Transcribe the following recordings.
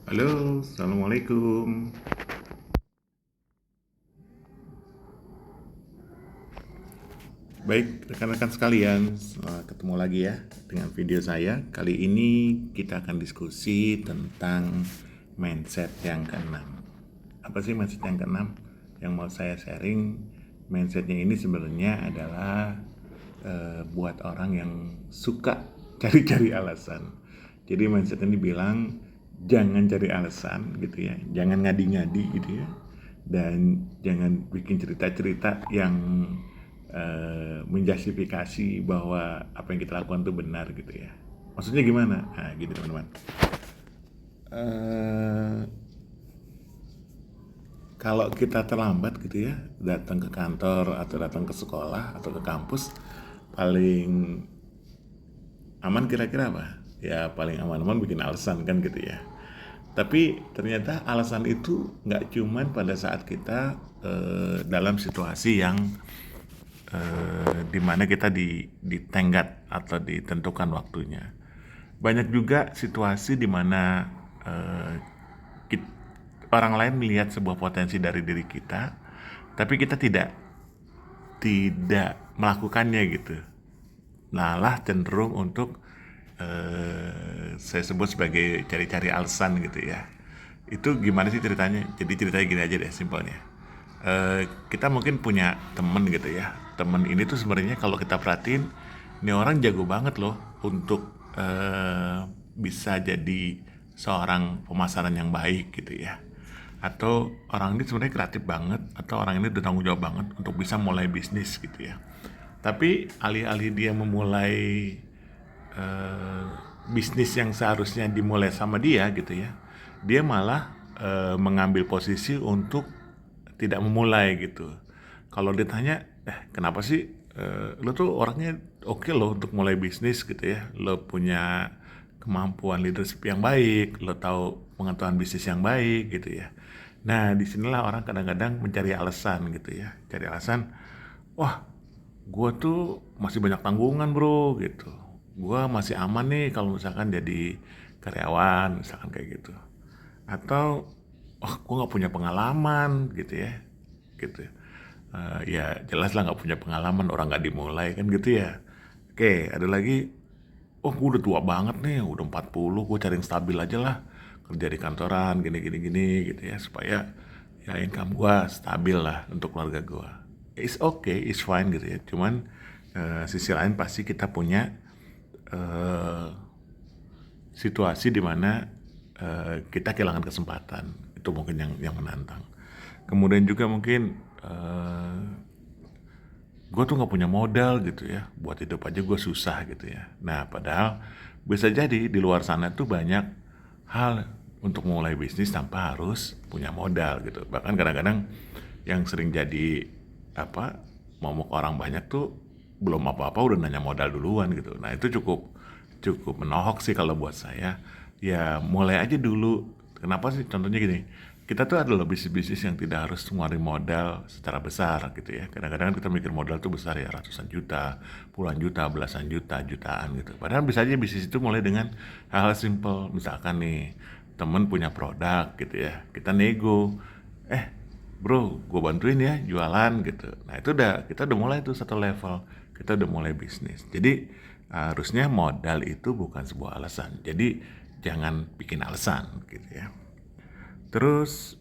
Halo, Assalamualaikum. Baik, rekan-rekan sekalian, ketemu lagi ya dengan video saya. Kali ini kita akan diskusi tentang mindset yang keenam. Apa sih mindset yang keenam? Yang mau saya sharing, mindsetnya ini sebenarnya adalah buat orang yang suka cari-cari alasan. Jadi mindset ini bilang jangan cari alasan gitu ya, jangan ngadi-ngadi gitu ya, dan jangan bikin cerita-cerita yang menjustifikasi bahwa apa yang kita lakukan itu benar gitu ya. Maksudnya gimana? Nah, gitu teman-teman. Eh, Kalau kita terlambat gitu ya, datang ke kantor atau datang ke sekolah atau ke kampus, paling aman kira-kira apa? Ya paling aman-aman bikin alasan kan gitu ya. Tapi ternyata alasan itu nggak cuman pada saat kita dalam situasi yang di mana kita ditenggat atau ditentukan waktunya. Banyak juga situasi di mana eh, kit- orang lain melihat sebuah potensi dari diri kita, tapi kita tidak melakukannya gitu. Malah cenderung untuk saya sebut sebagai cari-cari alasan gitu ya. Itu gimana sih ceritanya? Jadi ceritanya gini aja deh simpelnya. Kita mungkin punya temen gitu ya. Temen ini tuh sebenarnya kalau kita perhatiin, ini orang jago banget loh untuk bisa jadi seorang pemasaran yang baik gitu ya. Atau orang ini sebenarnya kreatif banget, atau orang ini bertanggung jawab banget untuk bisa mulai bisnis gitu ya. Tapi alih-alih dia memulai eh, bisnis yang seharusnya dimulai sama dia gitu ya, dia malah mengambil posisi untuk tidak memulai gitu. Kalau ditanya, kenapa sih lo tuh orangnya oke loh untuk mulai bisnis gitu ya, lo punya kemampuan leadership yang baik, lo tahu pengetahuan bisnis yang baik gitu ya. Nah disinilah orang kadang-kadang mencari alasan gitu ya, cari alasan, wah gue tuh masih banyak tanggungan bro gitu, gue masih aman nih kalau misalkan jadi karyawan misalkan kayak gitu, atau oh gue nggak punya pengalaman gitu ya, gitu. Ya jelas lah nggak punya pengalaman, orang nggak dimulai kan gitu ya. Oke, ada lagi, oh gue udah tua banget nih, udah 40, gue cari yang stabil aja lah, kerja di kantoran gini gini gini gitu ya, supaya ya income gue stabil lah untuk keluarga gue. It's okay, it's fine gitu ya, cuman sisi lain pasti kita punya eh, situasi di mana kita kehilangan kesempatan. Itu mungkin yang menantang. Kemudian juga mungkin gue tuh nggak punya modal gitu ya, buat hidup aja gue susah gitu ya. Nah padahal bisa jadi di luar sana tuh banyak hal untuk mulai bisnis tanpa harus punya modal gitu. Bahkan kadang-kadang yang sering jadi apa, momok orang banyak tuh belum apa-apa udah nanya modal duluan gitu. Nah itu cukup cukup menohok sih kalau buat saya. Ya mulai aja dulu. Kenapa sih? Contohnya gini, kita tuh adalah bisnis-bisnis yang tidak harus ngeluarin modal secara besar gitu ya. Kadang-kadang kita mikir modal tuh besar ya, ratusan juta, puluhan juta, belasan juta, jutaan gitu. Padahal bisa aja bisnis itu mulai dengan hal-hal simple. Misalkan nih, temen punya produk gitu ya, kita nego, bro gue bantuin ya jualan gitu. Nah itu kita udah mulai tuh satu level, kita udah mulai bisnis. Jadi harusnya modal itu bukan sebuah alasan, jadi jangan bikin alasan gitu ya. Terus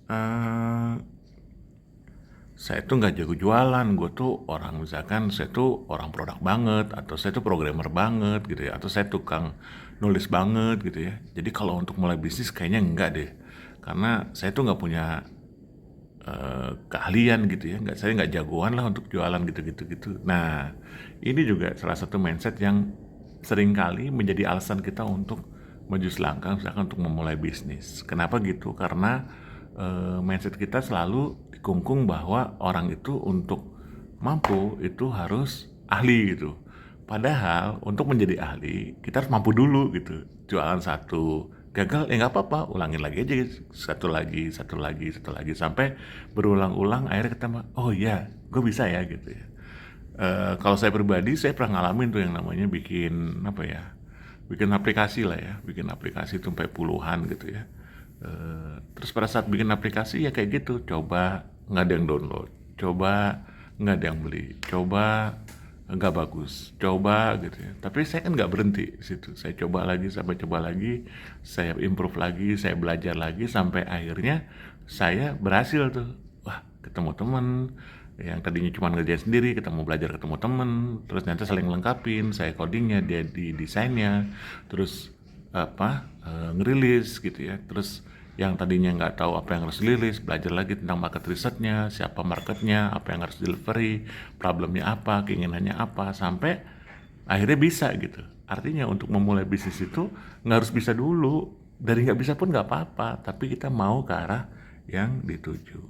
saya tuh nggak jago jualan, gue tuh orang, misalkan saya tuh orang produk banget, atau saya tuh programmer banget gitu ya, atau saya tukang nulis banget gitu ya. Jadi kalau untuk mulai bisnis kayaknya enggak deh, karena saya tuh nggak punya keahlian gitu ya, saya nggak jagoan lah untuk jualan gitu-gitu gitu. Nah ini juga salah satu mindset yang seringkali menjadi alasan kita untuk maju selangkah misalkan untuk memulai bisnis. Kenapa gitu? Karena mindset kita selalu dikungkung bahwa orang itu untuk mampu itu harus ahli gitu. Padahal untuk menjadi ahli kita harus mampu dulu gitu. Jualan satu gagal ya nggak apa-apa, ulangin lagi aja, satu lagi, satu lagi, satu lagi, sampai berulang-ulang akhirnya kita oh iya gue bisa ya gitu ya. Kalau saya pribadi saya pernah ngalamin tuh yang namanya bikin apa ya, bikin aplikasi lah ya, bikin aplikasi tuh sampai puluhan gitu ya. Terus pada saat bikin aplikasi ya kayak gitu, coba nggak ada yang download, coba nggak ada yang beli, coba nggak bagus, coba gitu ya. Tapi saya kan nggak berhenti di situ, saya coba lagi sampai coba lagi, saya improve lagi, saya belajar lagi sampai akhirnya saya berhasil tuh. Wah, ketemu teman yang tadinya cuma ngerjain sendiri, ketemu belajar ketemu temen, terus ternyata saling lengkapin, saya codingnya, dia di desainnya, terus ngerilis gitu ya. Terus yang tadinya nggak tahu apa yang harus dirilis, belajar lagi tentang market risetnya, siapa marketnya, apa yang harus delivery, problemnya apa, keinginannya apa, sampai akhirnya bisa gitu. Artinya untuk memulai bisnis itu nggak harus bisa dulu, dari nggak bisa pun nggak apa-apa, tapi kita mau ke arah yang dituju.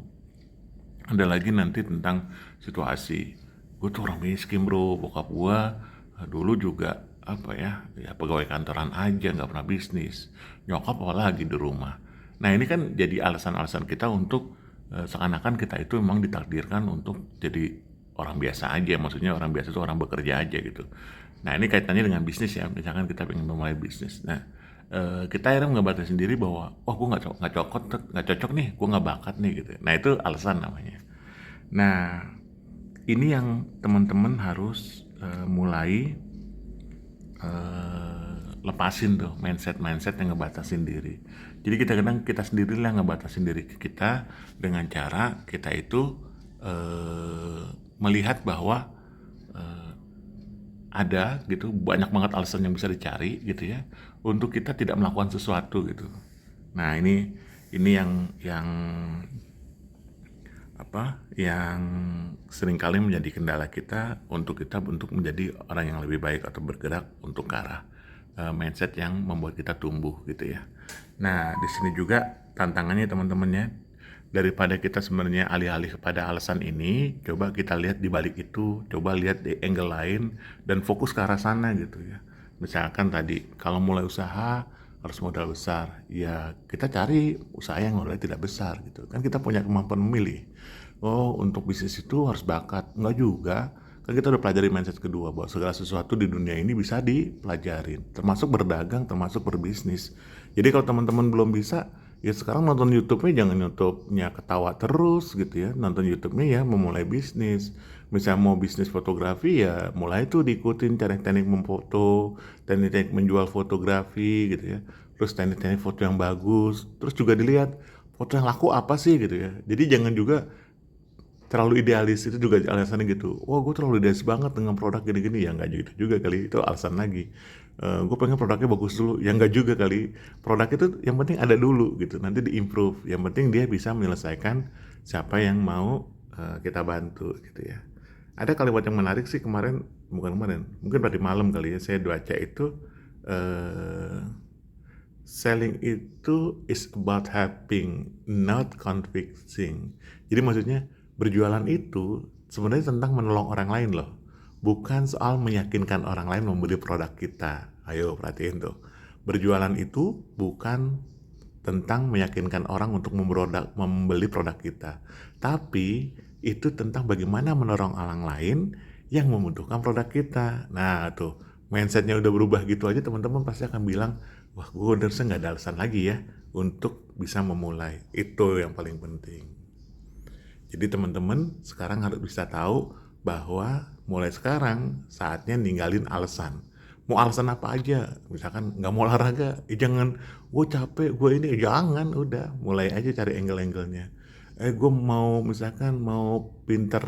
Ada lagi nanti tentang situasi, gue tuh orang miskin bro, bokap gue dulu juga apa ya pegawai kantoran aja, nggak pernah bisnis, nyokap apalagi di rumah. Nah ini kan jadi alasan-alasan kita untuk seakan-akan kita itu memang ditakdirkan untuk jadi orang biasa aja, maksudnya orang biasa itu orang bekerja aja gitu. Nah ini kaitannya dengan bisnis ya, misalkan kita ingin memulai bisnis. Nah kita akhirnya ngebatasi sendiri bahwa oh gue nggak cocok nih, gue nggak bakat nih gitu. Nah itu alasan namanya. Nah ini yang teman-teman harus mulai lepasin tuh mindset yang ngebatasin diri. Jadi kita kadang kita sendirilah ngebatasin diri kita dengan cara kita itu melihat bahwa ada gitu banyak banget alasan yang bisa dicari gitu ya untuk kita tidak melakukan sesuatu gitu. Nah ini yang yang seringkali menjadi kendala kita untuk menjadi orang yang lebih baik atau bergerak untuk ke arah mindset yang membuat kita tumbuh gitu ya. Nah di sini juga tantangannya teman-teman ya, daripada kita sebenarnya alih-alih kepada alasan ini, coba kita lihat di balik itu, coba lihat di angle lain dan fokus ke arah sana gitu ya. Misalkan tadi kalau mulai usaha harus modal besar, ya kita cari usaha yang modalnya tidak besar gitu. Kan kita punya kemampuan memilih. Oh, untuk bisnis itu harus bakat. Enggak juga. Kan kita udah pelajari mindset kedua bahwa segala sesuatu di dunia ini bisa dipelajarin, termasuk berdagang, termasuk berbisnis. Jadi kalau teman-teman belum bisa, ya sekarang nonton YouTube-nya jangan YouTube-nya ketawa terus gitu ya. Nonton YouTube-nya ya memulai bisnis. Misalnya mau bisnis fotografi ya mulai tuh diikutin teknik-teknik memfoto, teknik-teknik menjual fotografi gitu ya. Terus teknik-teknik foto yang bagus. Terus juga dilihat foto yang laku apa sih gitu ya. Jadi jangan juga terlalu idealis, itu juga alasannya gitu. Wah gue terlalu idealis banget dengan produk gini-gini, ya nggak gitu juga kali, itu alasan lagi. Gue pengen produknya bagus dulu, ya nggak juga kali. Produk itu yang penting ada dulu gitu, nanti diimprove. Yang penting dia bisa menyelesaikan siapa yang mau kita bantu gitu ya. Ada kalimat yang menarik sih mungkin tadi malam kali ya, saya baca itu uh, selling itu is about helping, not convincing. Jadi maksudnya berjualan itu sebenarnya tentang menolong orang lain loh. Bukan soal meyakinkan orang lain membeli produk kita. Ayo perhatiin tuh. Berjualan itu bukan tentang meyakinkan orang untuk membeli produk kita. Tapi itu tentang bagaimana menolong orang lain yang membutuhkan produk kita. Nah tuh, mindsetnya udah berubah gitu aja, teman-teman pasti akan bilang, wah gue udah nggak ada alasan lagi ya untuk bisa memulai. Itu yang paling penting. Jadi teman-teman sekarang harus bisa tahu bahwa mulai sekarang saatnya ninggalin alasan. Mau alasan apa aja, misalkan nggak mau olahraga, jangan gue capek, gue ini, jangan, udah mulai aja cari angle-angle-nya. Gue mau misalkan mau pinter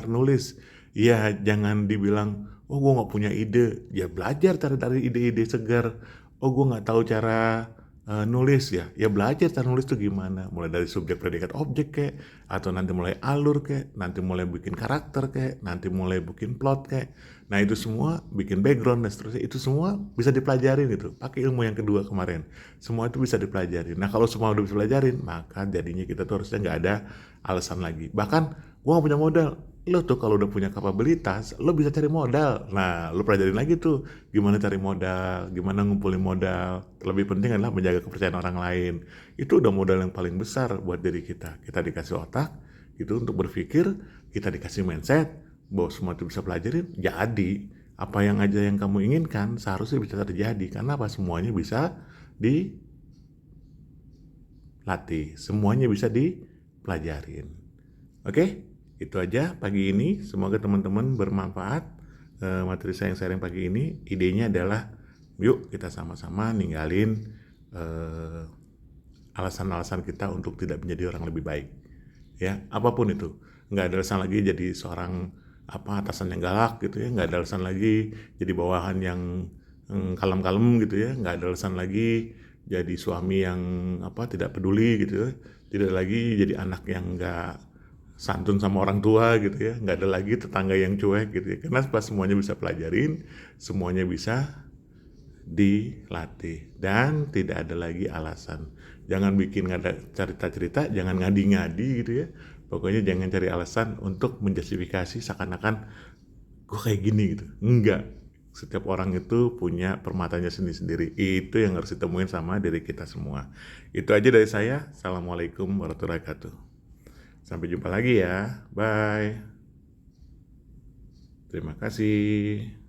nulis, ya jangan dibilang, oh gue nggak punya ide, ya belajar dari ide-ide segar. Oh gue nggak tahu cara nulis, ya belajar cara nulis tuh gimana, mulai dari subjek predikat objek kek, atau nanti mulai alur kek, nanti mulai bikin karakter kek, nanti mulai bikin plot kek. Nah itu semua bikin background dan seterusnya, itu semua bisa dipelajarin gitu, pakai ilmu yang kedua kemarin, semua itu bisa dipelajarin. Nah kalau semua udah bisa pelajarin, maka jadinya kita tuh harusnya nggak ada alasan lagi. Bahkan gua nggak punya modal, lo tuh kalau udah punya kapabilitas lo bisa cari modal. Nah lo pelajarin lagi tuh gimana cari modal, gimana ngumpulin modal. Lebih penting adalah menjaga kepercayaan orang lain. Itu udah modal yang paling besar buat diri kita. Kita dikasih otak gitu untuk berpikir, kita dikasih mindset bahwa semua itu bisa pelajarin. Jadi apa yang aja yang kamu inginkan seharusnya bisa terjadi, karena apa, semuanya bisa latih. Semuanya bisa dipelajarin. Oke, itu aja pagi ini. Semoga teman-teman bermanfaat. Materi saya yang sharing pagi ini, idenya adalah yuk kita sama-sama ninggalin alasan-alasan kita untuk tidak menjadi orang lebih baik. Ya, apapun itu. Nggak ada alasan lagi jadi seorang atasan yang galak gitu ya, nggak ada alasan lagi jadi bawahan yang kalem-kalem gitu ya, nggak ada alasan lagi jadi suami yang tidak peduli gitu ya, tidak lagi jadi anak yang nggak santun sama orang tua gitu ya, nggak ada lagi tetangga yang cuek gitu ya, karena pas semuanya bisa pelajarin, semuanya bisa dilatih dan tidak ada lagi alasan. Jangan bikin ada cerita-cerita, jangan ngadi-ngadi gitu ya. Pokoknya jangan cari alasan untuk menjustifikasi seakan-akan gue kayak gini gitu. Enggak. Setiap orang itu punya permatanya sendiri-sendiri. Itu yang harus ditemuin sama diri kita semua. Itu aja dari saya. Assalamualaikum warahmatullahi wabarakatuh. Sampai jumpa lagi ya. Bye. Terima kasih.